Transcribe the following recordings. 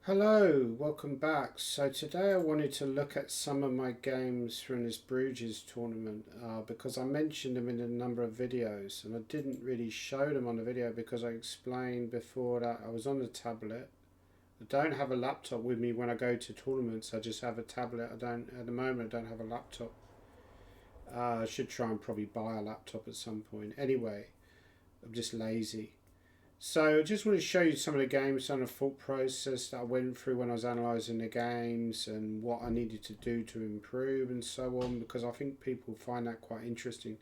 Hello, welcome back. So today I wanted to look at some of my games from this Bruges tournament because I mentioned them in a number of videos and I didn't really show them on the video because I explained before that I was on the tablet. I don't have a laptop with me when I go to tournaments. I just have a tablet. I don't at the moment. I don't have a laptop. I should try and probably buy a laptop at some point. Anyway, I'm just lazy. So I just want to show you some of the games, some of the thought process that I went through when I was analysing the games and what I needed to do to improve and so on, because I think people find that quite interesting.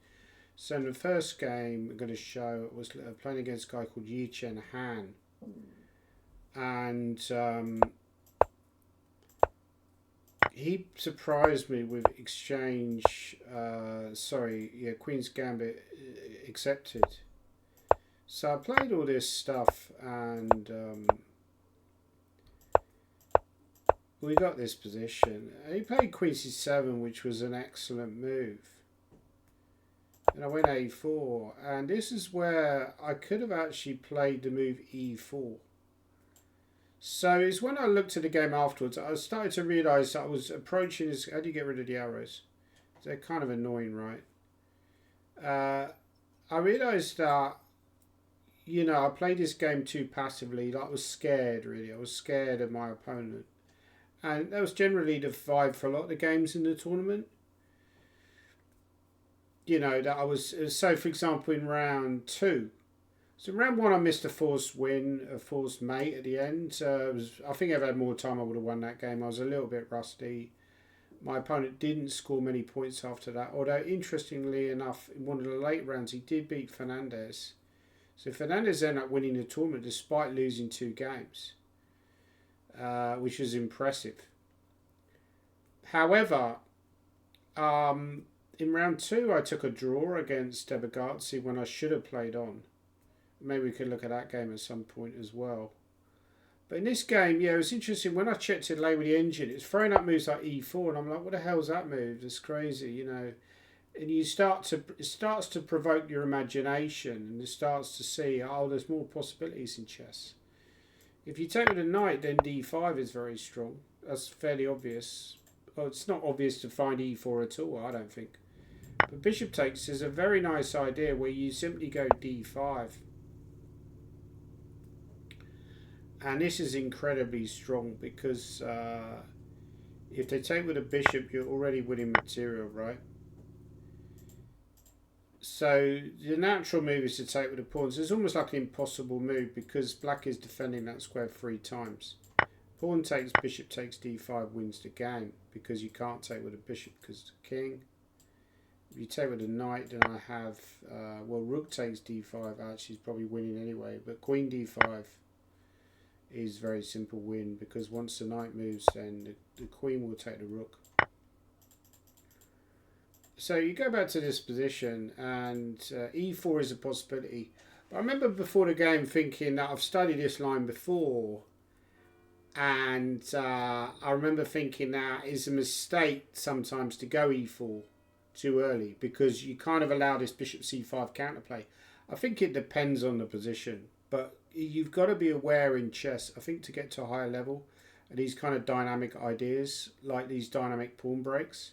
So in the first game I'm going to show was playing against a guy called Yi Chen Han, and he surprised me with exchange. Queen's Gambit accepted. So I played all this stuff and we got this position. And he played Queen C7, which was an excellent move. And I went A4. And this is where I could have actually played the move E4. So it's when I looked at the game afterwards, I started to realise that I was approaching this. How do you get rid of the arrows? They're kind of annoying, right? I realised that I played this game too passively. Like, I was scared, really. I was scared of my opponent. And that was generally the vibe for a lot of the games in the tournament. That I was... So, for example, in round 2. So, in round 1, I missed a forced win, a forced mate at the end. I think if I had more time, I would have won that game. I was a little bit rusty. My opponent didn't score many points after that. Although, interestingly enough, in one of the late rounds, he did beat Fernandez. So Fernandez ended up winning the tournament despite losing 2 games, which was impressive. However, in round 2, I took a draw against Debagazzi when I should have played on. Maybe we could look at that game at some point as well. But in this game, it was interesting. When I checked it late with the engine, it's throwing up moves like E4, and I'm like, what the hell's that move? That's crazy, and it starts to provoke your imagination, and it starts to see, there's more possibilities in chess. If you take with a knight, then d5 is very strong. That's fairly obvious. Well, it's not obvious to find e4 at all, I don't think. But bishop takes is a very nice idea where you simply go d5. And this is incredibly strong because if they take with a bishop, you're already winning material, right? So the natural move is to take with the pawns. It's almost like an impossible move because black is defending that square 3 times. Pawn takes, bishop takes d5 wins the game because you can't take with a bishop because it's a king. If you take with a knight, then I have, rook takes d5 actually is probably winning anyway, but queen d5 is very simple win because once the knight moves, then the queen will take the rook. So you go back to this position and e4 is a possibility. But I remember before the game thinking that I've studied this line before, and I remember thinking that it's a mistake sometimes to go e4 too early because you kind of allow this bishop c5 counterplay. I think it depends on the position, but you've got to be aware in chess, I think, to get to a higher level, of these kind of dynamic ideas, like these dynamic pawn breaks.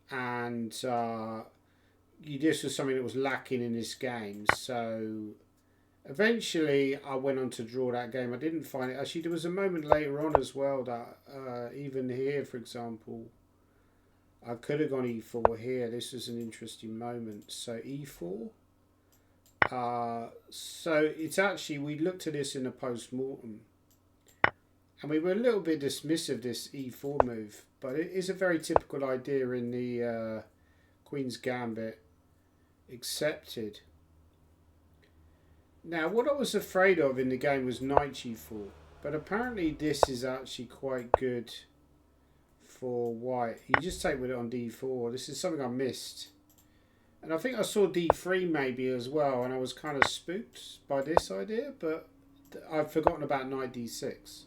And this was something that was lacking in this game. So eventually I went on to draw that game. I didn't find it. Actually, there was a moment later on as well that even here, for example, I could have gone e4 here. This was an interesting moment. So e4. So it's actually, we looked at this in a post-mortem. And we were a little bit dismissive of this e4 move, but it is a very typical idea in the Queen's Gambit. Accepted. Now, what I was afraid of in the game was knight g4, but apparently this is actually quite good for white. You just take with it on d4. This is something I missed. And I think I saw d3 maybe as well, and I was kind of spooked by this idea, but I've forgotten about knight d6.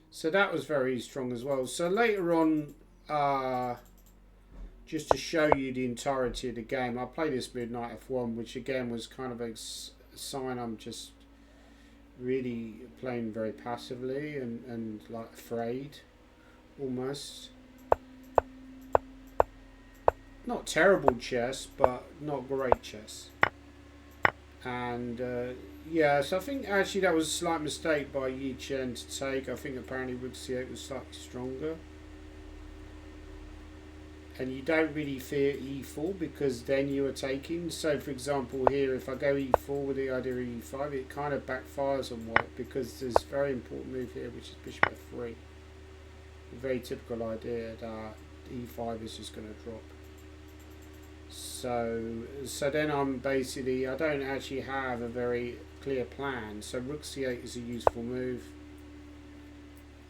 So that was very strong as well. So later on, just to show you the entirety of the game, I played this with knight f1, which again was kind of a sign I'm just really playing very passively and like afraid almost. Not terrible chess, but not great chess. And yeah, so I think actually that was a slight mistake by Yi Chen to take. I think apparently Rook C8 was slightly stronger. And you don't really fear E4 because then you are taking. So for example here, if I go E4 with the idea of E5, it kind of backfires on white because there's a very important move here, which is bishop F3. A very typical idea that E5 is just going to drop. So then I'm basically, I don't actually have a very clear plan. So Rook C8 is a useful move.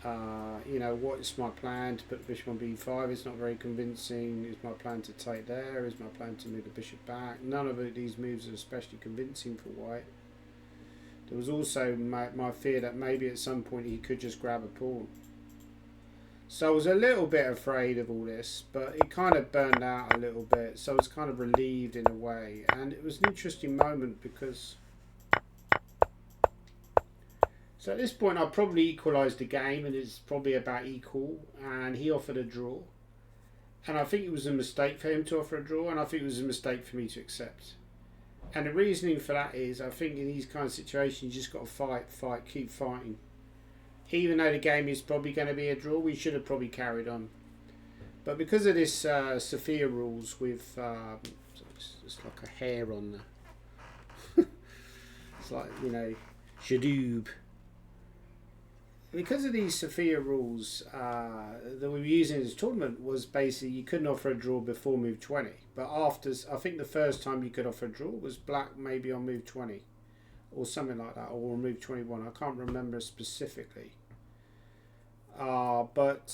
You know, what's my plan to put the bishop on B5? It's not very convincing. Is my plan to take there? Is my plan to move the bishop back? None of these moves are especially convincing for white. There was also my fear that maybe at some point he could just grab a pawn. So I was a little bit afraid of all this, but it kind of burned out a little bit. So I was kind of relieved in a way. And it was an interesting moment because... So at this point I probably equalised the game and it's probably about equal, and he offered a draw. And I think it was a mistake for him to offer a draw, and I think it was a mistake for me to accept. And the reasoning for that is I think in these kind of situations you just got to fight, keep fighting. Even though the game is probably going to be a draw, we should have probably carried on. But because of this Sophia rules with... it's like a hair on the... it's like, you know, Shadoob. Because of these Sophia rules that we were using in this tournament was basically you couldn't offer a draw before move 20. But after, I think the first time you could offer a draw was black maybe on move 20. Or something like that, or move 21. I can't remember specifically. But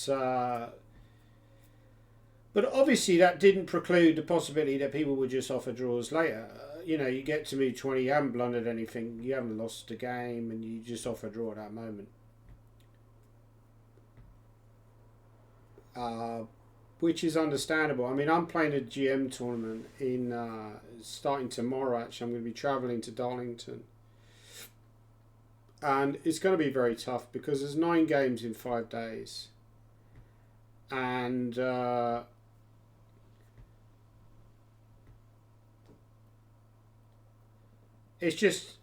obviously that didn't preclude the possibility that people would just offer draws later. You know, you get to move 20, you haven't blundered anything, you haven't lost the game, and you just offer a draw at that moment. Which is understandable. I mean, I'm playing a GM tournament in starting tomorrow. Actually, I'm going to be travelling to Darlington. And it's going to be very tough because there's 9 games in 5 days. And it's just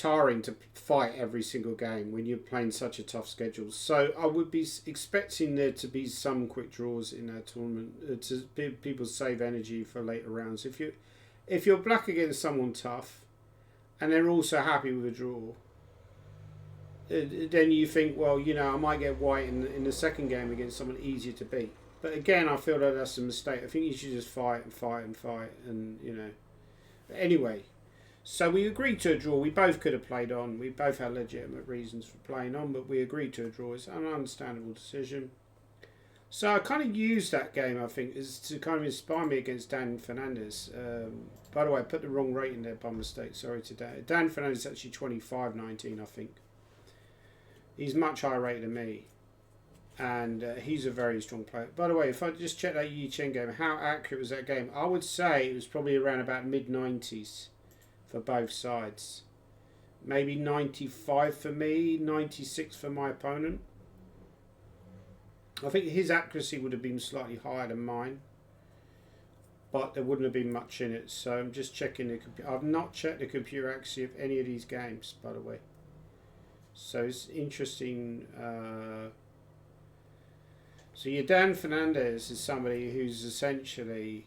tiring to fight every single game when you're playing such a tough schedule. So I would be expecting there to be some quick draws in that tournament to people save energy for later rounds. If you're black against someone tough and they're also happy with a draw, then you think, well, you know, I might get white in the second game against someone easier to beat. But again, I feel that that's a mistake. I think you should just fight and fight and fight, and you know. But anyway, so we agreed to a draw. We both could have played on. We both had legitimate reasons for playing on, but we agreed to a draw. It's an understandable decision. So I kind of used that game, I think, as to kind of inspire me against Dan Fernandez. By the way, I put the wrong rating there by mistake. Sorry to Dan. Dan Fernandez is actually 25-19, I think. He's much higher rated than me, and he's a very strong player. By the way, if I just check that Yi Chen game, how accurate was that game? I would say it was probably around about mid-90s for both sides. Maybe 95 for me, 96 for my opponent. I think his accuracy would have been slightly higher than mine, but there wouldn't have been much in it. So I'm just checking the computer. I've not checked the computer accuracy of any of these games, by the way. So it's interesting. So your Dan Fernandez is somebody who's essentially,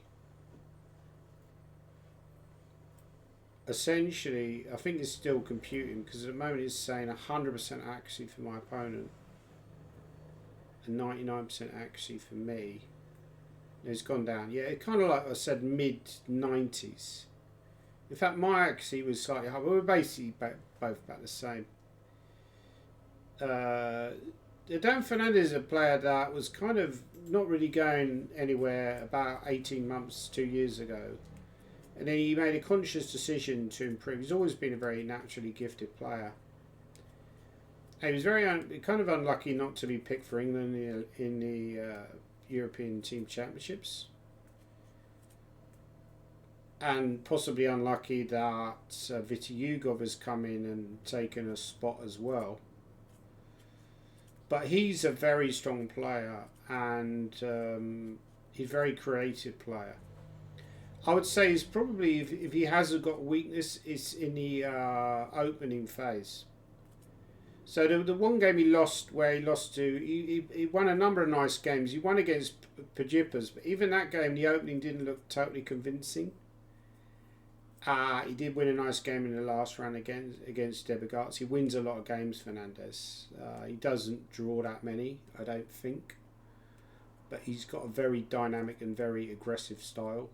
I think it's still computing because at the moment it's saying 100% accuracy for my opponent and 99% accuracy for me. And it's gone down. Yeah, it kind of like I said, mid-90s. In fact, my accuracy was slightly higher. We're basically both about the same. Dan Fernandez is a player that was kind of not really going anywhere about 18 months, 2 years ago. And then he made a conscious decision to improve. He's always been a very naturally gifted player. And he was very kind of unlucky not to be picked for England in the European Team Championships. and possibly unlucky that Vita Yugov has come in and taken a spot as well. But he's a very strong player, and he's a very creative player. I would say he's probably, if he hasn't got weakness, it's in the opening phase. So the one game he lost, where he lost to, he won a number of nice games. He won against Pajipas, but even that game, the opening didn't look totally convincing. He did win a nice game in the last round against Debegarts. He wins a lot of games, Fernandez. He doesn't draw that many, I don't think. But he's got a very dynamic and very aggressive style.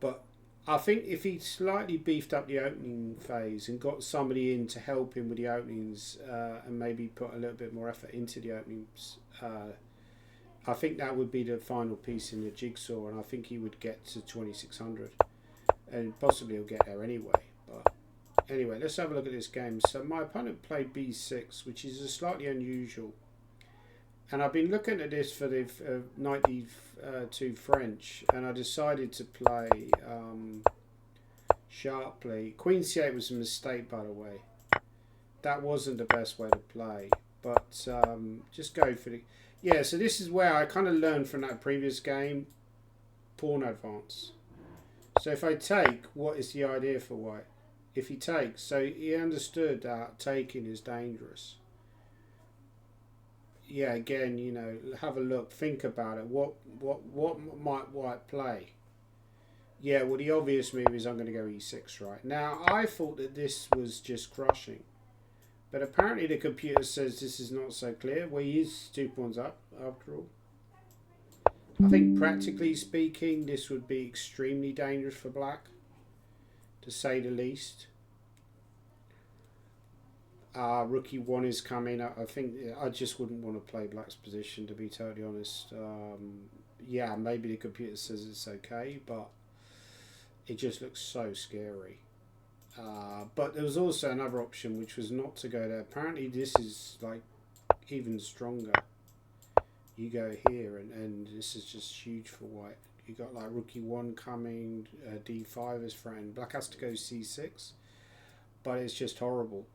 But I think if he slightly beefed up the opening phase and got somebody in to help him with the openings and maybe put a little bit more effort into the openings, I think that would be the final piece in the jigsaw, and I think he would get to 2600. And possibly he'll get there anyway. But anyway, let's have a look at this game. So my opponent played b6, which is a slightly unusual. And I've been looking at this for the 92 French, and I decided to play sharply. Queen c8 was a mistake, by the way. That wasn't the best way to play. But just go for the... Yeah, so this is where I kind of learned from that previous game. Pawn advance. So if I take, what is the idea for white? If he takes, so he understood that taking is dangerous. Yeah, again, you know, have a look, think about it. What might white play? Yeah, well, the obvious move is I'm going to go e6, right? Now, I thought that this was just crushing. But apparently the computer says this is not so clear. Well, he is 2 pawns up, after all. I think practically speaking, this would be extremely dangerous for black, to say the least. Rook e1 is coming. I think I just wouldn't want to play black's position, to be totally honest. Yeah, maybe the computer says it's okay, but it just looks so scary. But there was also another option, which was not to go there. Apparently this is like even stronger. You go here, and this is just huge for white. You got like rook e1 coming, d5 is threatened. Black has to go c6, but it's just horrible.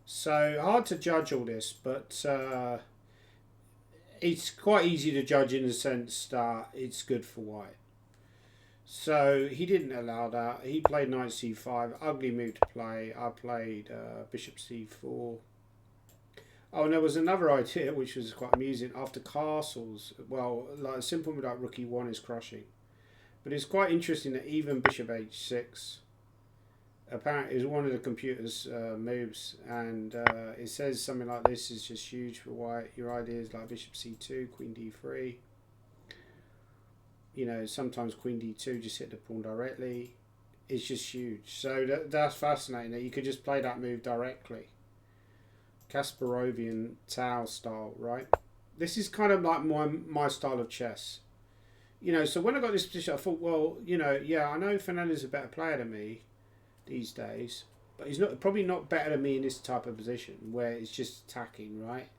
So hard to judge all this, but it's quite easy to judge in the sense that it's good for white. So he didn't allow that. He played knight c5, ugly move to play. I played bishop c4. Oh, and there was another idea which was quite amusing. After castles, well, like a simple move like rook e1 is crushing. But it's quite interesting that even bishop h6 apparently is one of the computer's moves, and it says something like this is just huge for white. Your idea is like bishop c2, queen d3. You know, sometimes queen d2 just hit the pawn directly. It's just huge. So that's fascinating that you could just play that move directly. Kasparovian Tau style, right? This is kind of like my style of chess. You know, so when I got this position, I thought, well, you know, yeah, I know Fernandez is a better player than me these days, but he's probably not better than me in this type of position where it's just attacking, right?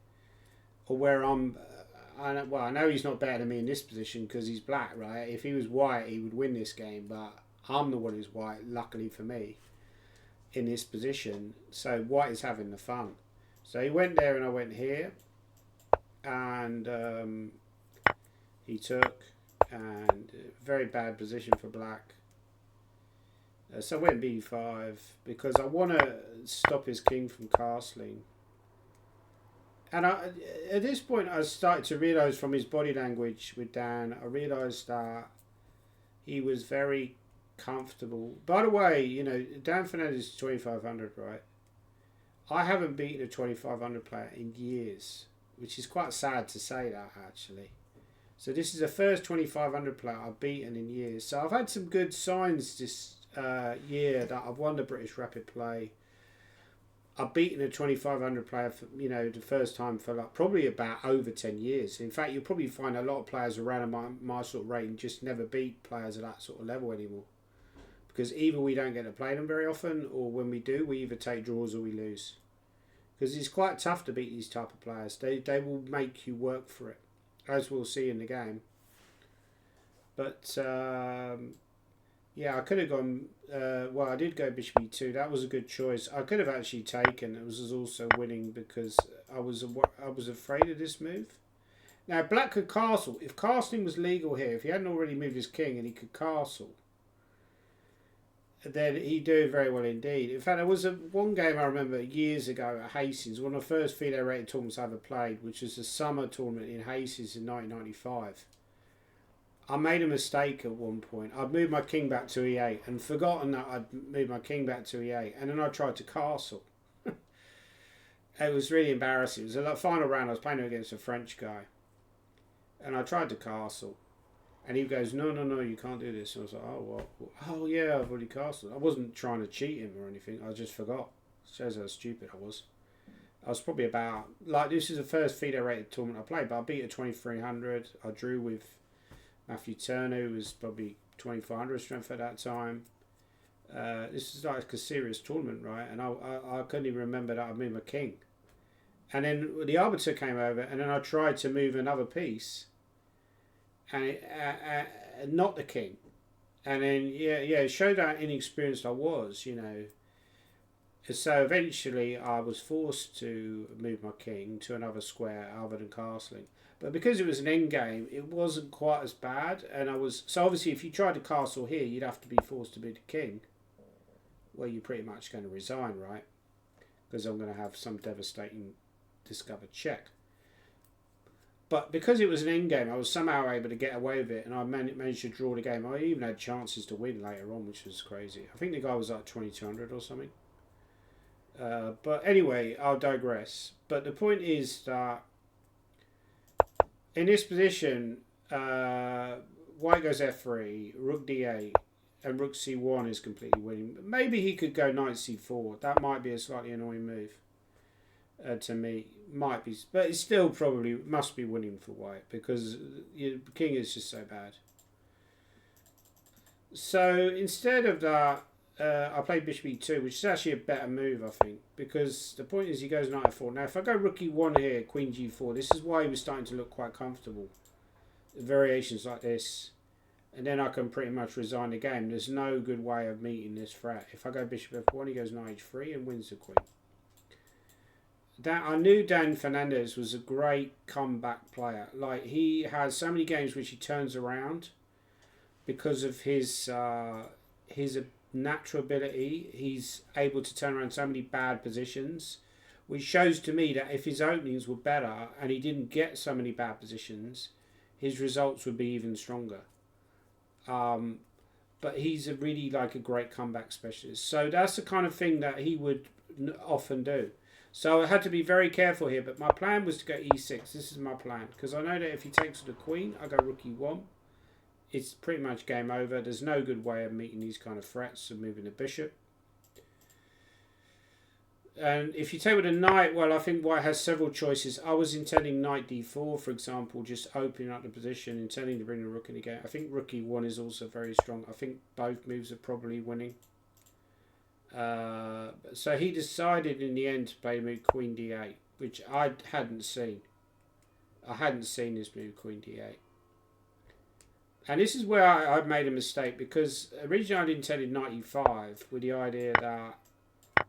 Or where I know he's not better than me in this position because he's black, right? If he was white, he would win this game, but I'm the one who's white, luckily for me, in this position. So white is having the fun. So he went there and I went here, and he took, and very bad position for black. So I went b5 because I want to stop his king from castling. And at this point I started to realise from his body language with Dan, I realised that he was very comfortable. By the way, you know, Dan Fernandez is 2500, right? I haven't beaten a 2500 player in years, which is quite sad to say that, actually. So this is the first 2500 player I've beaten in years. So I've had some good signs this year that I've won the British Rapid Play. I've beaten a 2500 player for, you know, the first time for like probably about over 10 years. In fact, you'll probably find a lot of players around my sort of rating just never beat players at that sort of level anymore. Because either we don't get to play them very often, or when we do, we either take draws or we lose. Because it's quite tough to beat these type of players. They will make you work for it, as we'll see in the game. But Yeah, I could have gone. Well, I did go bishop e2. That was a good choice. I could have actually taken. It was also winning because I was afraid of this move. Now, black could castle. If castling was legal here, if he hadn't already moved his king and he could castle, then he'd do very well indeed. In fact, there was one game I remember years ago at Hastings, one of the first FIDE rated tournaments I ever played, which was the summer tournament in Hastings in 1995. I made a mistake at one point. I'd moved my king back to e8 and forgotten that I'd moved my king back to e8, and then I tried to castle. It was really embarrassing. It was the final round. I was playing against a French guy, and I tried to castle, and he goes, "No, no, no, you can't do this." And I was like, "Oh, well, oh yeah, I've already castled." I wasn't trying to cheat him or anything. I just forgot. It shows how stupid I was. I was probably about this is the first FIDE rated tournament I played, but I beat a 2300. I drew with Matthew Turner, who was probably 2400 strength at that time. This is like a serious tournament, right? And I couldn't even remember that I'd moved my king. And then the arbiter came over, and then I tried to move another piece, and not the king. And then it showed how inexperienced I was, you know. So eventually I was forced to move my king to another square other than castling. But because it was an end game, it wasn't quite as bad. And so obviously if you tried to castle here, you'd have to be forced to move the king. Well, you're pretty much going to resign, right? Because I'm going to have some devastating discovered check. But because it was an end game, I was somehow able to get away with it, and I managed to draw the game. I even had chances to win later on, which was crazy. I think the guy was like 2200 or something. But anyway, I'll digress. But the point is that in this position, white goes f3, rook d8, and rook c1 is completely winning. Maybe he could go knight c4. That might be a slightly annoying move to me. Might be, but it still probably must be winning for white because the king is just so bad. So instead of that, I played bishop e2, which is actually a better move, I think, because the point is he goes knight f4. Now, if I go rook e1 here, queen g4, this is why he was starting to look quite comfortable. Variations like this, and then I can pretty much resign the game. There's no good way of meeting this threat. If I go bishop f1, he goes knight h3 and wins the queen. I knew Dan Fernandez was a great comeback player. Like, he has so many games which he turns around because of his natural ability. He's able to turn around so many bad positions, which shows to me that if his openings were better and he didn't get so many bad positions, his results would be even stronger. But he's really like a great comeback specialist. So that's the kind of thing that he would often do. So I had to be very careful here, but my plan was to go e6. This is my plan, because I know that if he takes the queen, I go rook e1. It's pretty much game over. There's no good way of meeting these kind of threats of moving the bishop. And if you take with a knight, well, I think white has several choices. I was intending knight d4, for example, just opening up the position, intending to bring the rook in again. I think rook e1 is also very strong. I think both moves are probably winning. So he decided in the end to play the move queen d8, which I hadn't seen. I hadn't seen this move queen d8. And this is where I made a mistake, because originally I'd intended knight e5 with the idea that,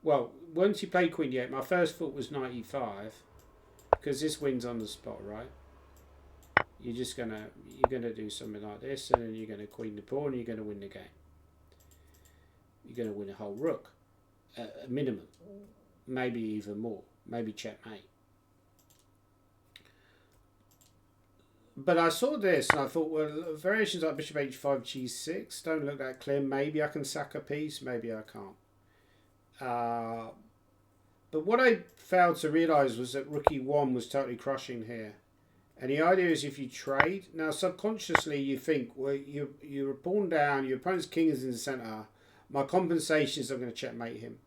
well, once you play queen d8, my first thought was knight e5, because this wins on the spot, right? You're gonna do something like this, and then you're gonna queen the pawn, and you're gonna win the game. You're gonna win a whole rook, a minimum, maybe even more, maybe checkmate. But I saw this and I thought, well, variations like bishop h5, g6 don't look that clear. Maybe I can sack a piece, maybe I can't. But what I failed to realise was that rook e1 was totally crushing here. And the idea is if you trade, now subconsciously you think, well, you're a pawn down, your opponent's king is in the centre, my compensation is I'm going to checkmate him.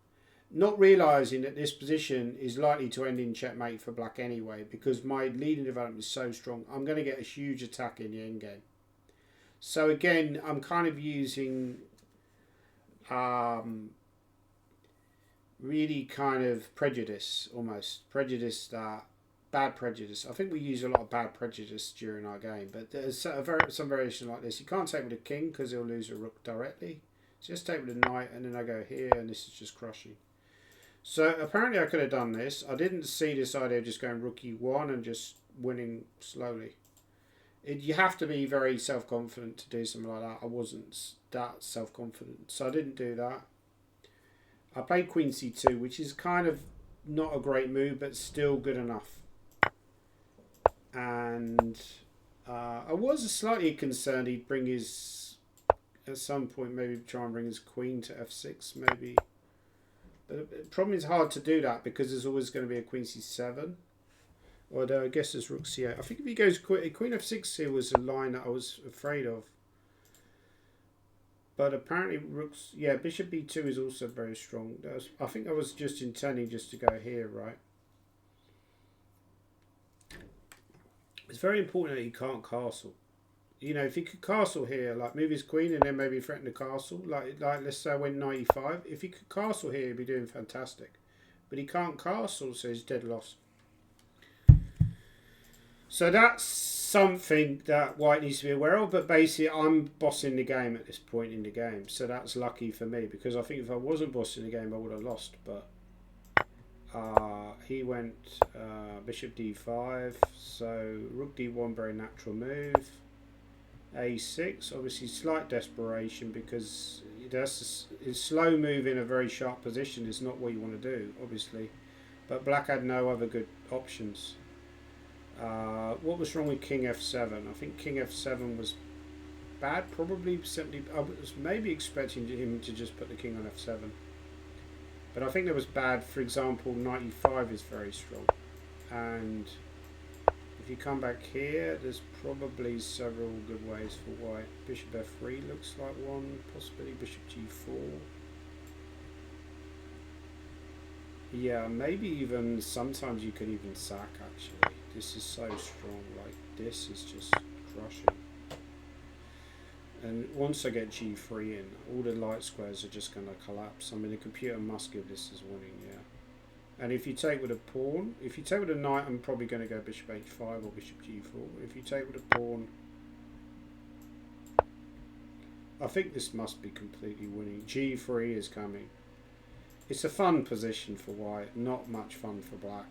Not realising that this position is likely to end in checkmate for black anyway, because my leading development is so strong. I'm going to get a huge attack in the endgame. So again, I'm kind of using really kind of prejudice, almost. Prejudice, bad prejudice. I think we use a lot of bad prejudice during our game, but there's some variation like this. You can't take with a king because he'll lose a rook directly. Just take with a knight, and then I go here, and this is just crushing. So apparently I could have done this. I didn't see this idea of just going rook e1 and just winning slowly. You have to be very self-confident to do something like that. I wasn't that self-confident, so I didn't do that. I played queen c2, which is kind of not a great move, but still good enough. And I was slightly concerned he'd bring his, at some point, maybe try and bring his queen to f6, maybe. But the problem is hard to do that because there's always going to be a queen c7. Although I guess there's rook c8. I think if he goes queen f6 here was a line that I was afraid of. But apparently rooks, yeah, bishop b2 is also very strong. I think I was just intending just to go here, right? It's very important that he can't castle. You know, if he could castle here, like move his queen and then maybe threaten the castle, like let's say I went knight e5. If he could castle here, he'd be doing fantastic. But he can't castle, so he's dead loss. So that's something that white needs to be aware of, but basically I'm bossing the game at this point in the game, so that's lucky for me, because I think if I wasn't bossing the game I would have lost. But he went bishop d5, so rook d1, very natural move. a6, obviously slight desperation, because that's a slow move in a very sharp position is not what you want to do, obviously, but black had no other good options. What was wrong with king f7? I think king f7 was bad, probably. Simply, I was maybe expecting him to just put the king on f7, but I think that was bad. For example, knight e5 is very strong, and if you come back here, there's probably several good ways for white. Bishop f3 looks like one possibility. Bishop g4. Yeah, maybe even sometimes you could even sack, actually. This is so strong, like this is just crushing. And once I get g3 in, all the light squares are just going to collapse. I mean, the computer must give this as winning, yeah. And if you take with a pawn, if you take with a knight, I'm probably going to go bishop h5 or bishop g4. If you take with a pawn, I think this must be completely winning. g3 is coming. It's a fun position for white, not much fun for black.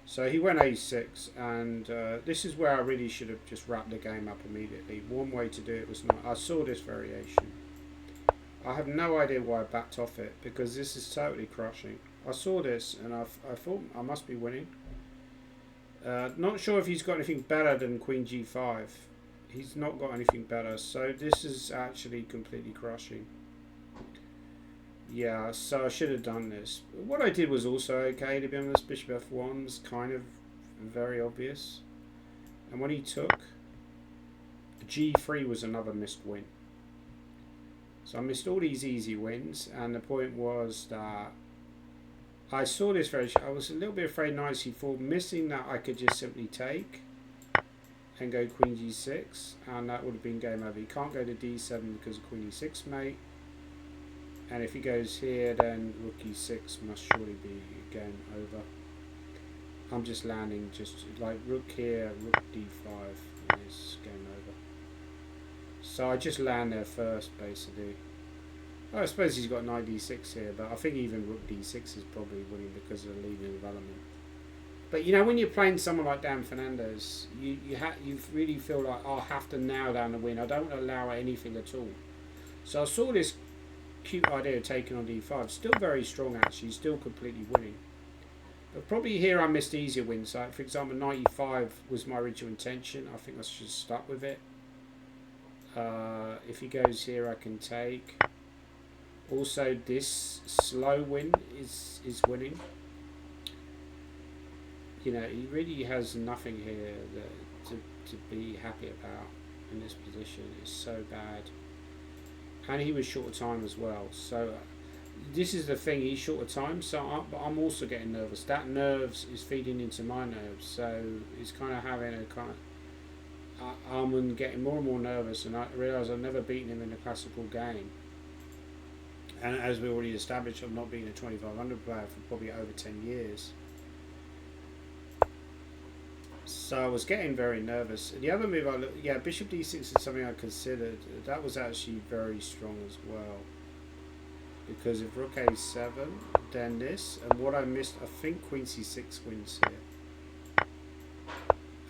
So he went a6, and this is where I really should have just wrapped the game up immediately. One way to do it was not. I saw this variation. I have no idea why I backed off it, because this is totally crushing. I saw this and I thought I must be winning. Not sure if he's got anything better than queen g5. He's not got anything better, so this is actually completely crushing. Yeah, so I should have done this. What I did was also okay, to be honest. Bishop f1 was kind of very obvious. And when he took, g3 was another missed win. So I missed all these easy wins, and the point was that I saw this very... I was a little bit afraid knight c4, missing that I could just simply take and go queen g6, and that would have been game over. He can't go to d7 because of queen e6 mate. And if he goes here, then rook e6 must surely be game over. I'm just landing just like rook here, rook d5, and it's game over. So I just land there first, basically. I suppose he's got knight d6 here, but I think even rook d6 is probably winning because of the leading development. But you know, when you're playing someone like Dan Fernandez, you really feel like, oh, I have to nail down the win. I don't allow anything at all. So I saw this cute idea of taking on d5. Still very strong, actually. Still completely winning. But probably here I missed easier wins. Like, for example, knight e5 was my original intention. I think I should start with it. If he goes here, I can take. Also, this slow win is winning. You know, he really has nothing here to be happy about in this position. It's so bad. And he was short of time as well. So this is the thing, he's short of time. So but I'm also getting nervous. That nerves is feeding into my nerves. So it's kind of having a kind of... I'm getting more and more nervous, and I realise I've never beaten him in a classical game. And as we already established, I've not been a 2500 player for probably over 10 years. So So I was getting very nervous. The other move I looked, yeah, Bishop D6 is something I considered. That was actually very strong as well. Because if Rook A7, then this, and what I missed, I think Queen C6 wins here.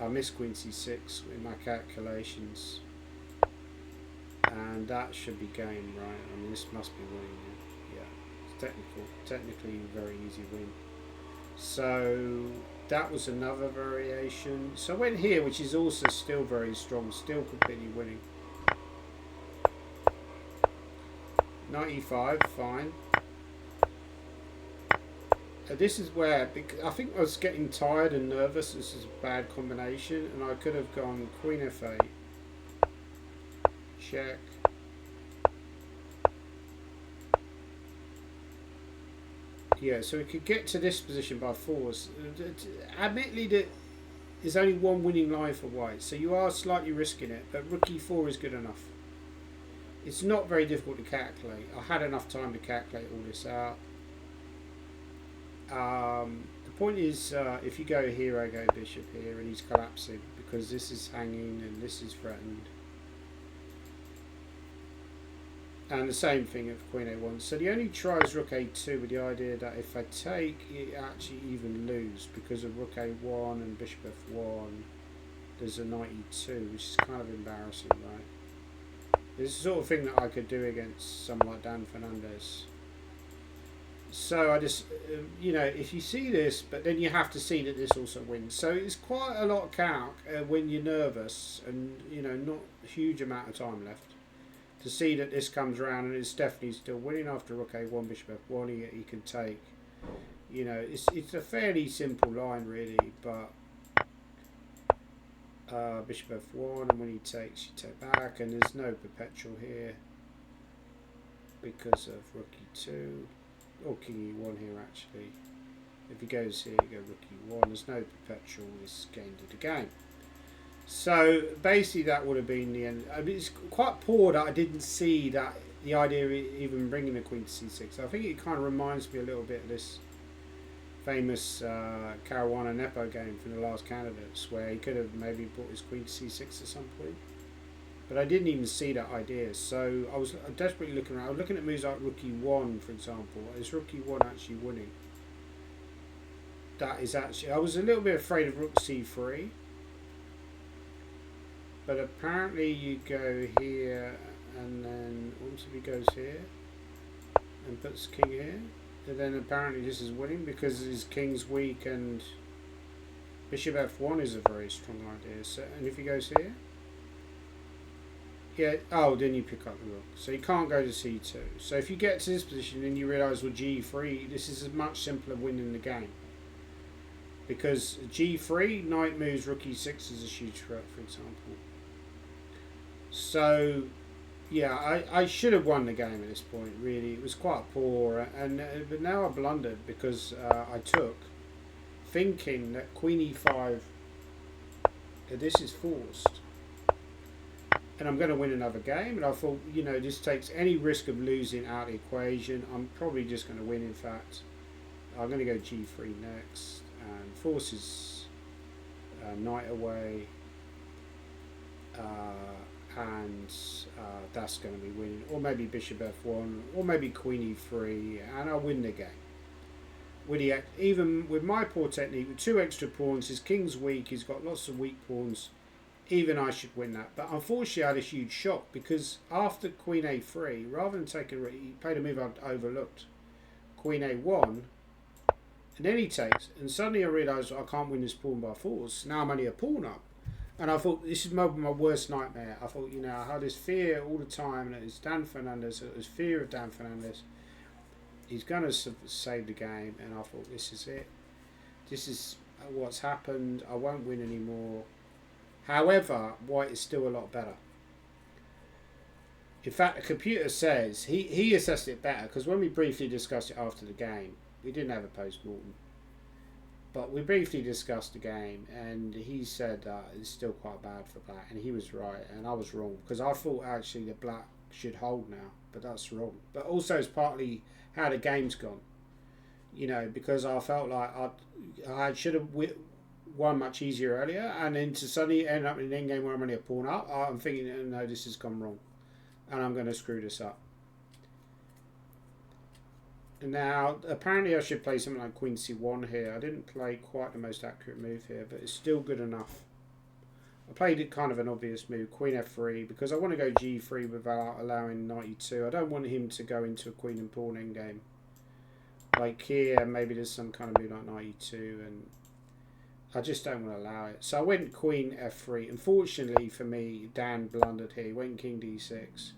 I missed Queen C6 in my calculations. And that should be game, right? I mean, this must be winning. Yeah, it's technically a very easy win. So that was another variation. So I went here, which is also still very strong, still completely winning. Knight E5, fine. This is where, I think I was getting tired and nervous. This is a bad combination, and I could have gone Queen F8, check. Yeah, so we could get to this position by force. Admittedly, there's only one winning line for white, so you are slightly risking it, but Rook E4 is good enough. It's not very difficult to calculate. I had enough time to calculate all this out. The point is, if you go here, I go bishop here, and he's collapsing because this is hanging and this is threatened. And the same thing of Queen A1. So the only try is Rook A2 with the idea that if I take, you actually even lose because of Rook A1 and Bishop F1. There's a Knight E2, which is kind of embarrassing, right? This is the sort of thing that I could do against someone like Dan Fernandez. So I just, you know, if you see this, but then you have to see that this also wins. So it's quite a lot of calc when you're nervous and, you know, not a huge amount of time left to see that this comes around, and it's definitely still winning after Rook A1, Bishop F1. He can take, you know, it's a fairly simple line really, but Bishop F1, and when he takes, you take back, and there's no perpetual here because of Rook E2 or King E1 here actually. If he goes here, you go Rook E1. There's no perpetual. This gained of the game. So basically, that would have been the end. I mean, it's quite poor that I didn't see that the idea of even bringing the Queen to C6. I think it kind of reminds me a little bit of this famous Caruana Nepo game from the last candidates, where he could have maybe brought his Queen to C6 at some point. But I didn't even see that idea. So I was desperately looking around. I was looking at moves like Rook E1, for example. Is Rook E1 actually winning? That is actually... I was a little bit afraid of Rook C3. But apparently you go here, and then once he goes here and puts king here, and then apparently this is winning because his king's weak, and Bishop F1 is a very strong idea. So, and if he goes here, yeah, oh, then you pick up the rook. So you can't go to C2. So if you get to this position and you realise, well, G3, this is a much simpler win in the game. Because G3, knight moves, Rook E6 is a huge threat, for example. So, yeah, I should have won the game at this point, really. It was quite poor, and but now I blundered because I took, thinking that Queen E5, that this is forced, and I'm going to win another game, and I thought, you know, this takes any risk of losing out of the equation. I'm probably just going to win, in fact. I'm going to go G3 next, and forces knight away. And that's going to be winning, or maybe Bishop F1, or maybe Queen E3, and I'll win the game. Even with my poor technique, with 2 extra pawns, his king's weak, he's got lots of weak pawns, even I should win that. But unfortunately I had a huge shock, because after Queen A3, rather than taking, he played a move I'd overlooked, Queen A1, and then he takes, and suddenly I realised I can't win this pawn by force. Now I'm only a pawn up. And I thought, this is my worst nightmare. I thought, you know, I had this fear all the time that it's Dan Fernandez, this fear of Dan Fernandez. He's going to save the game, and I thought, this is it. This is what's happened. I won't win anymore. However, white is still a lot better. In fact, the computer says, he assessed it better, because when we briefly discussed it after the game, we didn't have a post-mortem. But we briefly discussed the game, and he said it's still quite bad for black, and he was right, and I was wrong, because I thought actually that black should hold now, but that's wrong. But also it's partly how the game's gone, you know, because I felt like I should have won much easier earlier, and then to suddenly end up in an endgame where I'm only a pawn up, I'm thinking, no, this has gone wrong, and I'm going to screw this up. Now, apparently I should play something like Queen C1 here. I didn't play quite the most accurate move here, but it's still good enough. I played it kind of an obvious move, Queen F3, because I want to go G3 without allowing knight E2. I don't want him to go into a queen and pawn endgame. Like here, maybe there's some kind of move like knight E2, and I just don't want to allow it. So I went Queen F3. Unfortunately for me, Dan blundered here. He went King D6,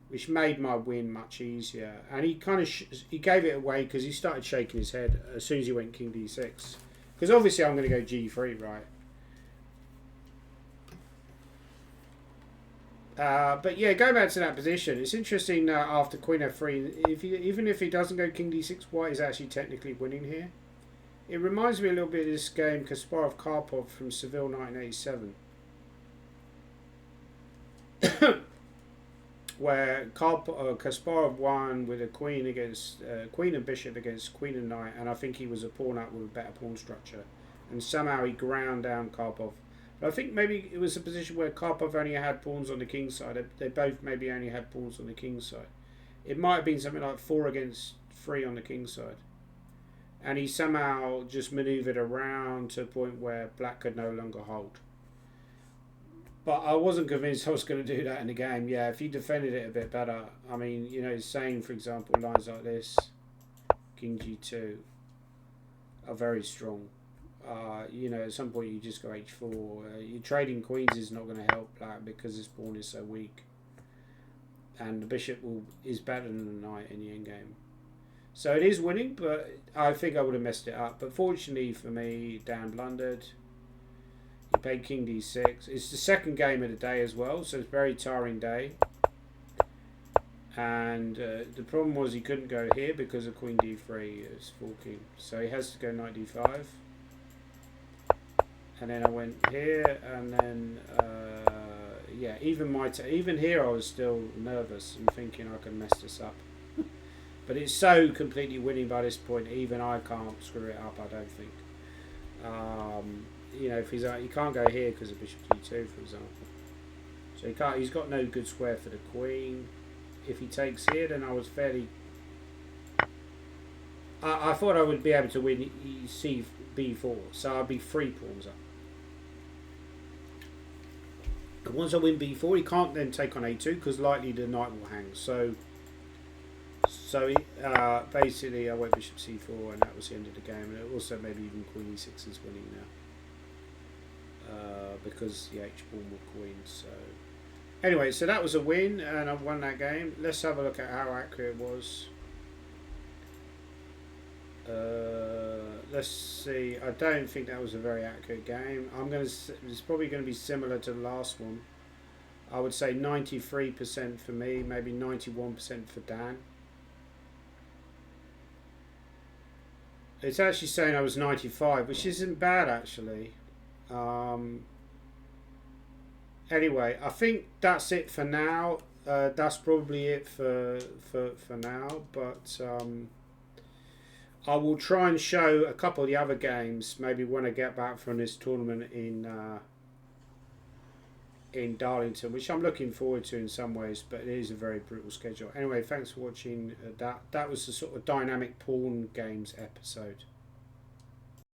which made my win much easier. And he kind of he gave it away because he started shaking his head as soon as he went King D6. Because obviously I'm going to go G3, right? But yeah, going back to that position, it's interesting after Queen F3, even if he doesn't go King D6, White is actually technically winning here. It reminds me a little bit of this game Kasparov-Karpov from Seville 1987. Where Kasparov won with a queen against queen and bishop against queen and knight, and I think he was a pawn up with a better pawn structure, and somehow he ground down Karpov. But I think maybe it was a position where Karpov only had pawns on the king side. They both maybe only had pawns on the king side. It might have been something like 4 against 3 on the king side, and he somehow just manoeuvred around to a point where black could no longer hold. But I wasn't convinced I was going to do that in the game. Yeah, if he defended it a bit better. I mean, you know, saying, for example, lines like this, King G2, are very strong. You know, at some point you just go H4. Your trading queens is not going to help black because his pawn is so weak. And the bishop is better than the knight in the endgame. So it is winning, but I think I would have messed it up. But fortunately for me, Dan blundered. He played King D6. It's the second game of the day as well, so it's a very tiring day. And the problem was he couldn't go here because of Queen D3 is forking. So he has to go Knight D5. And then I went here, and then yeah, even here I was still nervous and thinking I could mess this up. But it's so completely winning by this point, even I can't screw it up, I don't think. You know, if he can't go here because of Bishop G2, for example. So he's got no good square for the queen. If he takes here, then I was fairly... I thought I would be able to win B4, so I'd be 3 pawns up. And once I win B4, he can't then take on A2 because likely the knight will hang. So basically I went Bishop C4 and that was the end of the game. And also maybe even Queen E6 is winning now. Because the H-pawn will queen. So anyway, so that was a win and I've won that game. Let's have a look at how accurate it was. Let's see. I don't think that was a very accurate game. It's probably going to be similar to the last one. I would say 93% for me, maybe 91% for Dan. It's actually saying I was 95, which isn't bad actually. Anyway, I think that's it for now. That's probably it for now. But I will try and show a couple of the other games maybe when I get back from this tournament in Darlington, which I'm looking forward to in some ways, but it is a very brutal schedule. Anyway, thanks for watching. That was the sort of dynamic pawn games episode.